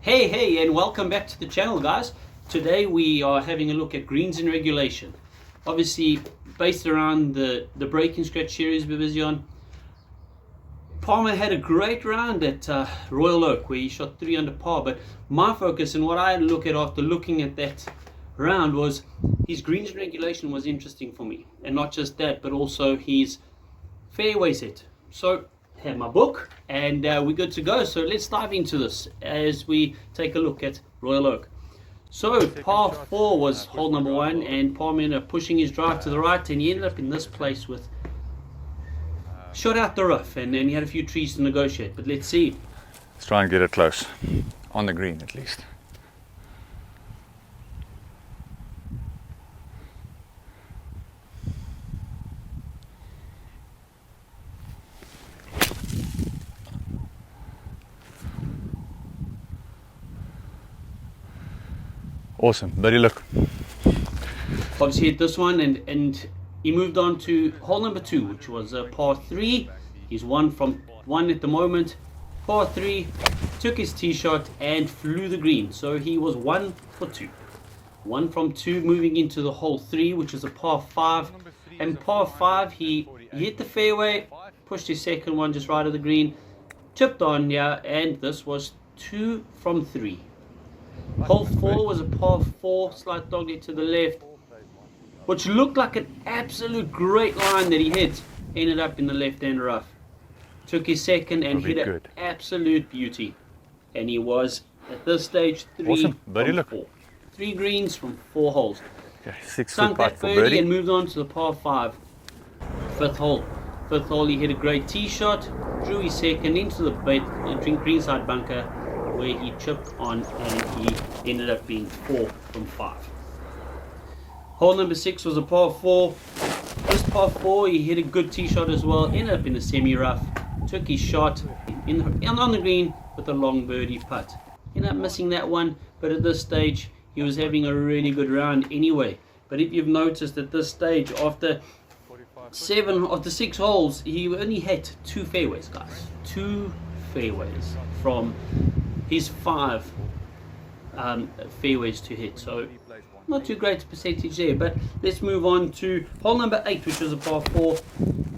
Hey, and welcome back to the channel, guys. Today we are having a look at greens in regulation. Obviously, based around the break and scratch series we're busy on. Palmer had a great round at Royal Oak where he shot 3 under par, but my focus and what I look at after looking at that round was his greens in regulation was interesting for me. And not just that, but also his fairways hit. So have my book and we're good to go. So let's dive into this as we take a look at Royal Oak. So par 4 was hole number 1, and Palmer ended up pushing his drive to the right, and he ended up in this place with shot out the rough, and then he had a few trees to negotiate. But let's see. Let's try and get it close on the green at least. Awesome, buddy, look. Obviously hit this one, and he moved on to hole number 2, which was a par 3. He's 1 from 1 at the moment. Par 3, took his tee shot and flew the green. So he was 1 for 2. 1 from 2 moving into the hole 3, which is a par 5. And par 5, he hit the fairway, pushed his second one just right of the green, chipped on, yeah, and this was 2 from 3. Hole 4 was a par 4, slight dogleg to the left, which looked like an absolute great line that he hit. Ended up in the left-hand rough. Took his second and hit an absolute beauty. And he was, at this stage, 3 from 4. 3 greens from 4 holes. Okay, 6 Sunk that birdie and moved on to the par 5. Fifth hole. Fifth hole, he hit a great tee shot, drew his second into the greenside bunker, where he chipped on, and he ended up being 4 from 5. Hole number 6 was a par 4. This par 4, he hit a good tee shot as well, ended up in a semi-rough, took his shot on the green with a long birdie putt. Ended up missing that one, but at this stage, he was having a really good round anyway. But if you've noticed at this stage, after 7 of the 6 holes, he only hit 2 fairways, guys. 2 fairways from his 5 fairways to hit. So not too great a percentage there. But let's move on to hole number 8, which was a par 4.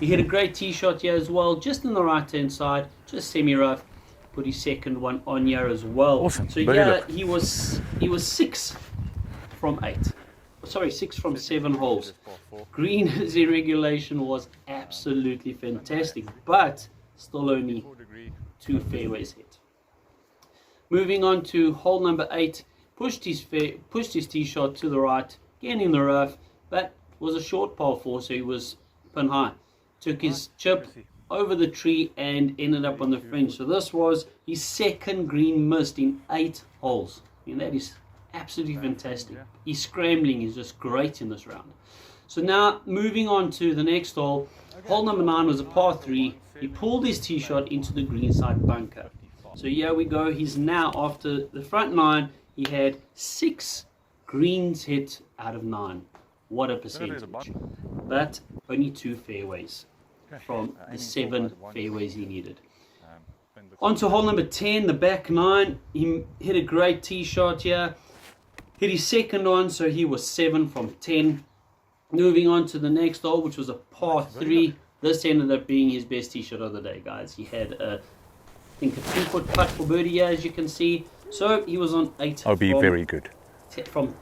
He hit a great tee shot here as well, just on the right hand side, just semi-rough. Put his second one on here as well. Awesome. So yeah, he was 6 from 8. Sorry, 6 from 7 holes. Green in regulation was absolutely fantastic, but still only 2 fairways hit. Moving on to hole number 8, pushed his tee shot to the right, again in the rough, but was a short par 4, so he was pin high. Took his chip over the tree and ended up on the fringe. So this was his second green missed in 8 holes. I mean, that is absolutely fantastic. His scrambling is just great in this round. So now moving on to the next hole. Hole number 9 was a par 3. He pulled his tee shot into the greenside bunker. So here we go. He's now, after the front 9, he had 6 greens hit out of 9. What a percentage. But only 2 fairways from the 7 fairways he needed. On to hole number 10, the back 9. He hit a great tee shot here. Hit his second one, so he was 7 from 10. Moving on to the next hole, which was a par 3. This ended up being his best tee shot of the day, guys. He had I think a 2-foot putt for birdie here, as you can see. So he was on 8. I'll be very good. 8 from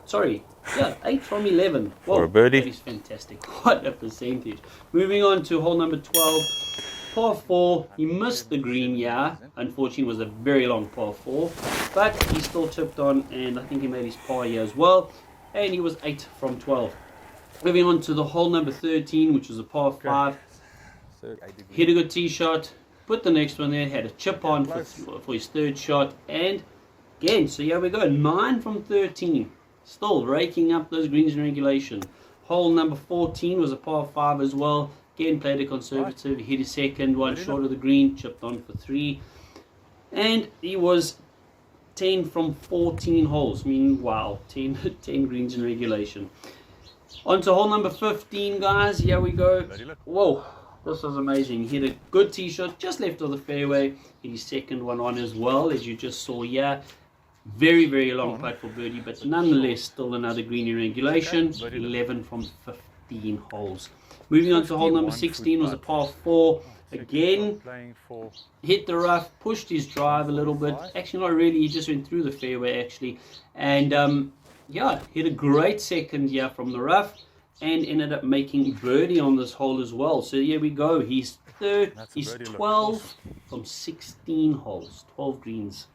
11. Whoa, for a birdie. That is fantastic. What a percentage. Moving on to hole number 12. Par 4. He missed the green, yeah. Unfortunately, it was a very long par 4. But he still chipped on, and I think he made his par here as well. And he was 8 from 12. Moving on to the hole number 13, which was a par 5. Hit a good tee shot. Put the next one there, had a chip on for his third shot, and again, so here we go, 9 from 13, still raking up those greens in regulation. Hole number 14 was a par 5 as well, again played a conservative, hit his second one short of the green, chipped on for 3, and he was 10 from 14 holes. I mean, wow, 10 greens in regulation. On to hole number 15, guys, here we go. Whoa. This was amazing. He hit a good tee shot just left of the fairway. Hit his second one on as well, as you just saw here. Very, very long putt for birdie, but nonetheless still another green in regulation. 11 from 15 holes. Moving on to hole number 16 was a par 4. Again, hit the rough, pushed his drive a little bit. Actually, not really. He just went through the fairway, actually. And, yeah, hit a great second here from the rough and ended up making birdie on this hole as well. So here we go. He's 12 from 16 holes. 12 greens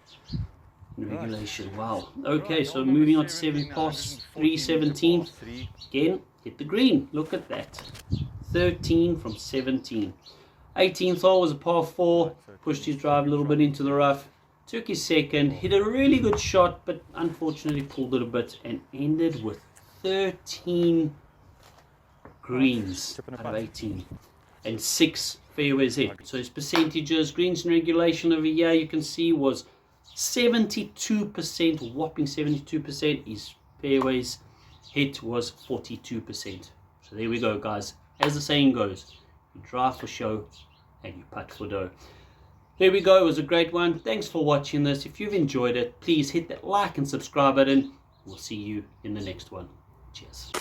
in regulation. Wow. Okay, so moving on to 7 past 317. Again, hit the green. Look at that. 13 from 17. 18th hole was a par 4, pushed his drive a little bit into the rough, took his second, hit a really good shot, but unfortunately pulled it a bit and ended with 13 greens out of 18 and 6 fairways hit. So his percentages, greens in regulation over here, you can see was 72%, whopping 72%. His fairways hit was 42%. So there we go, guys. As the saying goes, you drive for show and you putt for dough. There we go. It was a great one. Thanks for watching this. If you've enjoyed it, please hit that like and subscribe button. We'll see you in the next one. Cheers.